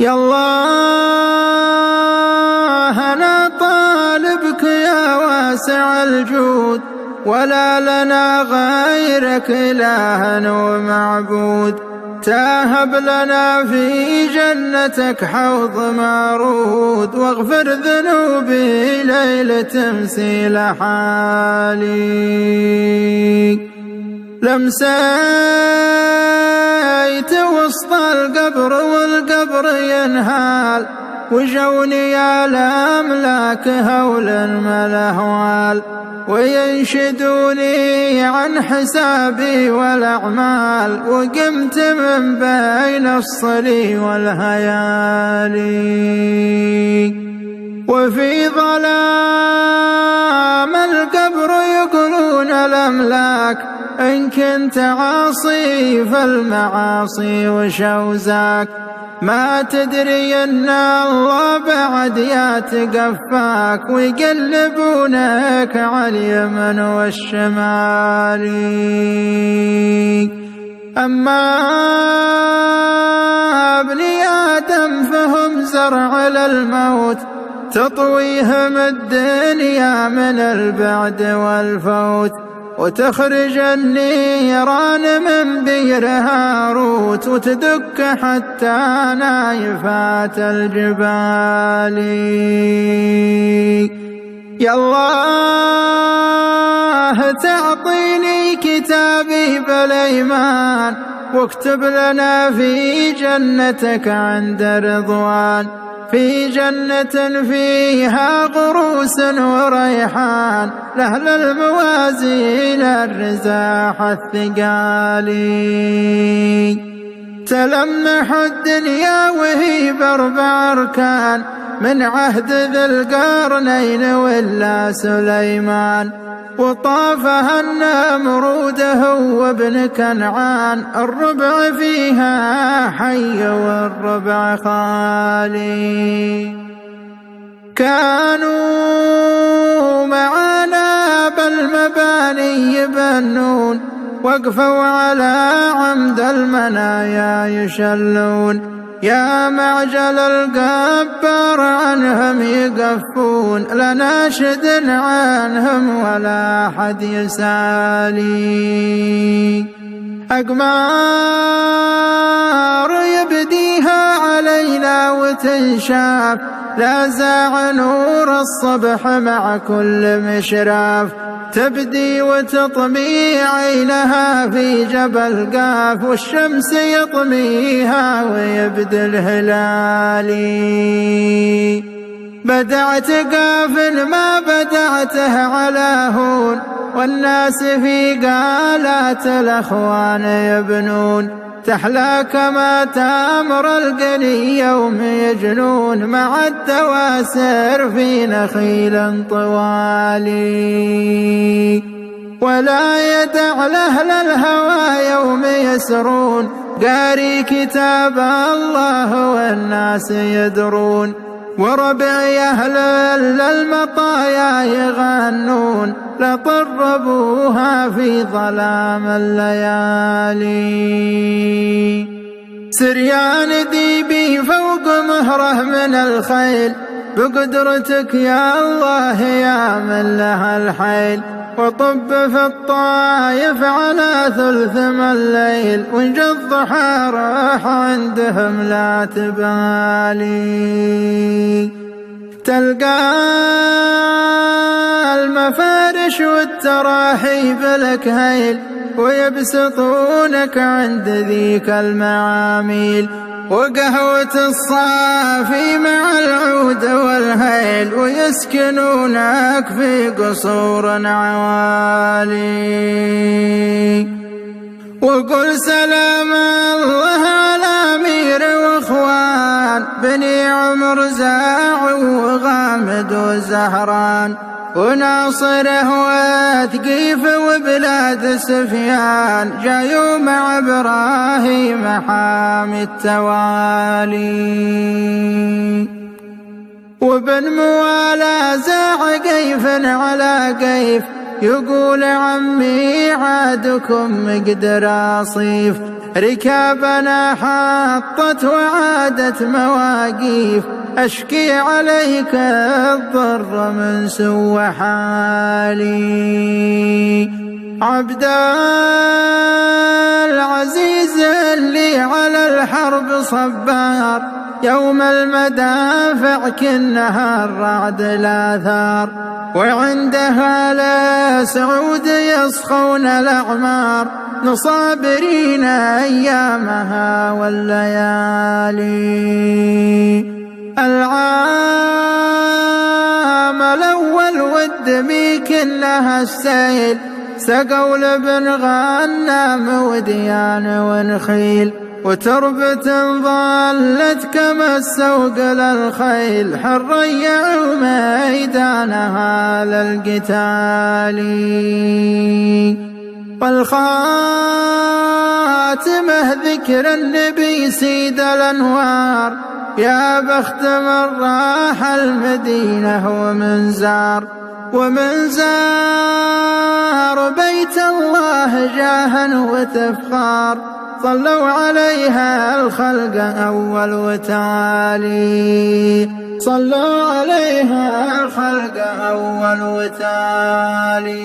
يا الله أنا طالبك يا واسع الجود، ولا لنا غيرك إله ومعبود. تاهب لنا في جنتك حوض معرود، واغفر ذنوبي ليلة تمثيل حالي. لمسيت وسط القبر والقبر ينهال، وجوني يا الأملاك هول ما الأهوال، وينشدوني عن حسابي والأعمال، وقمت من بين الصلي والهيالي. وفي ظلام القبر يقولون الأملاك، إن كنت عاصي فالمعاصي وشوزاك، ما تدري أن الله بعد يتقفاك، ويقلبونك على اليمن والشمال. أما ابني آدم فهم زرع للموت، تطويهم الدنيا من البعد والفوت، وتخرج النيران من بئر هاروت، وتدك حتى نايفات الجبال. يا الله تعطيني كتابي بالإيمان، واكتب لنا في جنتك عند رضوان، في جنة فيها غروس وريحان، لأهل الموازين الرزاح الثقالي. تلمح الدنيا وهي بأربع أركان، من عهد ذي القرنين ولا سليمان، وطافها النمرود هو ابن كنعان، الربع فيها حي والربع خالي. كانوا معانا بالمباني يبنون، وقفوا على عمد المنايا يشلون، يا معجل القبر عنهم يقفون، لا ناشد عنهم ولا أحد يسالي. أقمار يبديها علينا وتنشاف، لا زاع نور الصبح مع كل مشراف، تبدي وتطمي عينها في جبل قاف، والشمس يطميها ويبدي الهلال. بدعت قاف ما بدعته على هون، والناس في قالات الأخوان يبنون، تحلى كما تامر القني يوم يجنون، مع الدواسر في نخيل طوالي. ولا يدع لأهل الهوى يوم يسرون، قاري كتاب الله والناس يدرون، وربعي أهل المطايا يغنون، لطربوها في ظلام الليالي. سريان ديبي فوق مهره من الخيل، بقدرتك يا الله يا من لها الحيل، وطب في الطايف على ثلث من الليل، وإن الضحى راح عندهم لا تبالي. تلقى المفارش والتراحيب لك هيل، ويبسطونك عند ذيك المعاميل، وقهوة الصافي مع العود والهيل، ويسكنونك في قصور عوالي. وقل سلام الله على أمير واخوان، بني عمر زاع وغامد وزهران، وناصره وثقيف وبلاد سفيان، جايوا مع إبراهيم حامي التوالي. وبن موالى زاع قيف على قيف، يقول عمي عادكم مقدر أصيف، ركابنا حطت وعادت مواقيف، أشكي عليك الضر من سوء حالي. عبد العزيز اللي على الحرب صبار، يوم المدافع كنها الرعد الآثار، وعندها لسعود يصخون الأعمار، نصابرين أيامها والليالي. العام الأول والدمي كلها السيل، سقوا لبن غنم وديان ونخيل، وتربة ظلت كما السوق للخيل، حرية ميدانها للقتال. والخاتمة ذكر النبي سيد الأنوار، يا بخت من راح المدينة ومن زار، ومن زار بيت الله جاها وتفخار، صلوا عليها الخلق أول وتالي، صلوا عليها الخلق أول وتالي.